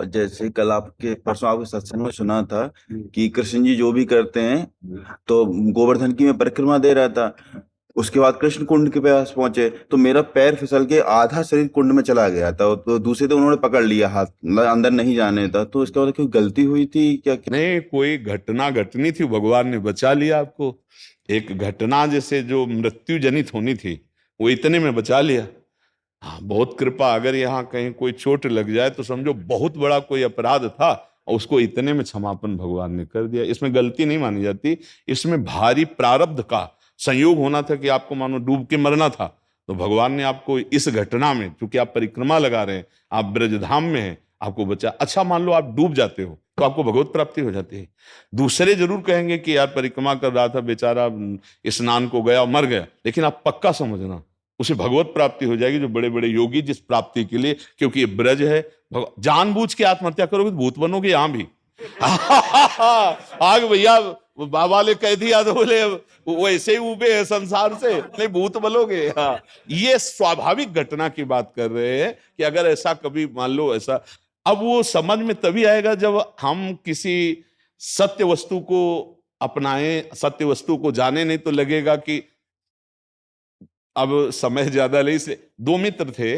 जैसे कल आपके परसों आपके सत्संग में सुना था कि कृष्ण जी जो भी करते हैं, तो गोवर्धन की मैं परिक्रमा दे रहा था। उसके बाद कृष्ण कुंड के पास पहुंचे तो मेरा पैर फिसल के आधा शरीर कुंड में चला गया था, तो दूसरे तो उन्होंने पकड़ लिया हाथ, मतलब अंदर नहीं जाने था। तो इसका मतलब कोई गलती हुई थी क्या? नहीं, कोई घटना घटनी थी, भगवान ने बचा लिया आपको। एक घटना जैसे जो मृत्यु जनित होनी थी, वो इतने में बचा लिया। हाँ, बहुत कृपा। अगर यहाँ कहीं कोई चोट लग जाए तो समझो बहुत बड़ा कोई अपराध था और उसको इतने में क्षमापन भगवान ने कर दिया। इसमें गलती नहीं मानी जाती, इसमें भारी प्रारब्ध का संयोग होना था कि आपको मानो डूब के मरना था, तो भगवान ने आपको इस घटना में, क्योंकि आप परिक्रमा लगा रहे हैं, आप ब्रजधाम में हैं, आपको बचा। अच्छा, मान लो आप डूब जाते हो तो आपको भगवत प्राप्ति हो जाती है। दूसरे जरूर कहेंगे कि यार परिक्रमा कर रहा था बेचारा, स्नान को गया मर गया, लेकिन आप पक्का समझना उसे भगवत प्राप्ति हो जाएगी। जो बड़े बड़े योगी जिस प्राप्ति के लिए, क्योंकि ये ब्रज है, जानबूझ के आत्महत्या करोगे तो भूत बनोगे यहां भी। आग भैया, बाबा ने कह दिया तो बोले वो ऐसे ही उबे है संसार से, नहीं भूत बनोगे। हाँ, ये स्वाभाविक घटना की बात कर रहे हैं कि अगर ऐसा कभी मान लो ऐसा, अब वो समझ में तभी आएगा जब हम किसी सत्य वस्तु को अपनाएं, सत्य वस्तु को जाने। नहीं तो लगेगा कि अब समय ज्यादा नहीं से, दो मित्र थे,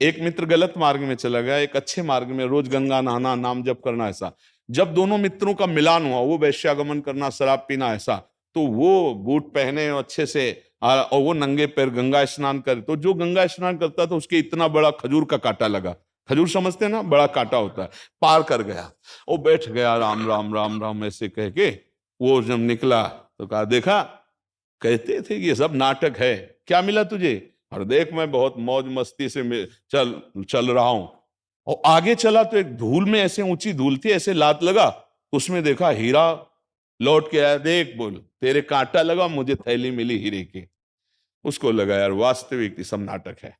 एक मित्र गलत मार्ग में चला गया, एक अच्छे मार्ग में, रोज गंगा नहाना, नाम जप करना, ऐसा। जब दोनों मित्रों का मिलान हुआ, वो वैश्यागमन करना, शराब पीना, ऐसा, तो वो बूट पहने अच्छे से और वो नंगे पैर गंगा स्नान करे, तो जो गंगा स्नान करता था उसके इतना बड़ा खजूर का कांटा लगा। खजूर समझते हैं ना, बड़ा कांटा होता है, पार कर गया। वो बैठ गया, राम राम राम राम ऐसे कह के। वो जब निकला तो कहा, देखा कहते थे कि ये सब नाटक है, क्या मिला तुझे? और देख मैं बहुत मौज मस्ती से चल चल रहा हूं। और आगे चला तो एक धूल में, ऐसे ऊंची धूल थी, ऐसे लात लगा, उसमें देखा हीरा। लौट के आया, देख बोल तेरे कांटा लगा, मुझे थैली मिली हीरे की। उसको लगा यार वास्तविक ये सब नाटक है,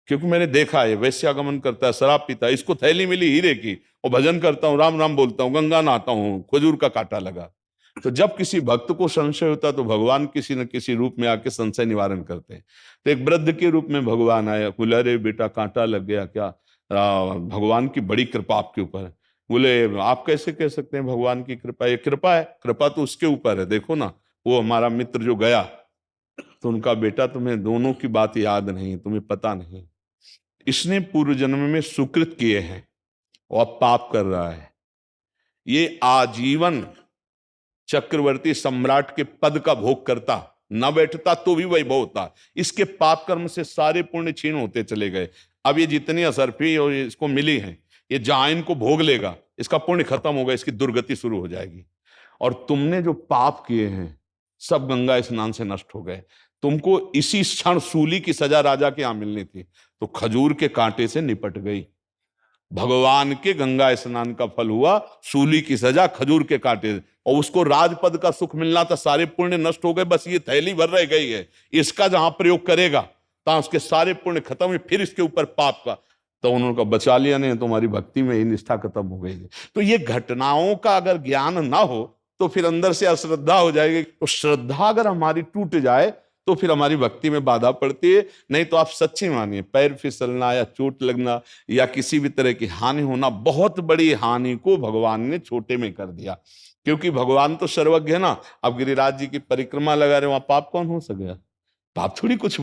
क्योंकि मैंने देखा है वैश्यागमन करता है, शराब पीता है, इसको थैली मिली हीरे की, और भजन करता हूँ, राम राम बोलता हूँ, गंगा नहाता हूँ, खजूर का कांटा लगा। तो जब किसी भक्त को संशय होता है तो भगवान किसी न किसी रूप में आके संशय निवारण करते हैं। तो एक वृद्ध के रूप में भगवान आया, बोले अरे बेटा कांटा लग गया क्या? भगवान की बड़ी कृपा आपके ऊपर है। बोले आप कैसे कह सकते हैं भगवान की कृपा? ये कृपा है, कृपा तो उसके ऊपर है। देखो ना, वो हमारा मित्र जो गया, तो उनका बेटा, तुम्हें दोनों की बात याद नहीं, तुम्हें पता नहीं, इसने पूर्व जन्म में सुकृत किए हैं और अब पाप कर रहा है। ये आजीवन चक्रवर्ती सम्राट के पद का भोग करता, न बैठता तो भी वैभव होता। इसके पाप कर्म से सारे पुण्य क्षीण होते चले गए। अब ये जितनी असरफी और इसको मिली है, ये जहां इनको भोग लेगा, इसका पुण्य खत्म होगा, इसकी दुर्गति शुरू हो जाएगी। और तुमने जो पाप किए हैं सब गंगा स्नान से नष्ट हो गए। तुमको इसी क्षण सूली की सजा राजा के यहां मिलनी थी, तो खजूर के कांटे से निपट गई। भगवान के गंगा स्नान का फल हुआ सूली की सजा खजूर के कांटे, और उसको राजपद का सुख मिलना था, सारे पुण्य नष्ट हो गए, बस ये थैली भर रह गई है। इसका जहां प्रयोग करेगा तहां उसके सारे पुण्य खत्म हुए, फिर इसके ऊपर पाप का। तो उन्होंने कहा बचा लिया, नहीं तुम्हारी भक्ति में ही निष्ठा खत्म हो गई है। तो ये घटनाओं का अगर ज्ञान ना हो तो फिर अंदर से अश्रद्धा हो जाएगी। तो श्रद्धा अगर हमारी टूट जाए तो फिर हमारी भक्ति में बाधा पड़ती है। नहीं तो आप सच्ची मानिए, पैर फिसलना या चोट लगना या किसी भी तरह की हानि होना, बहुत बड़ी हानि को भगवान ने छोटे में कर दिया। क्योंकि भगवान तो सर्वज्ञ है ना। अब गिरिराज जी की परिक्रमा लगा रहे, वहां पाप कौन हो सकेगा? पाप थोड़ी कुछ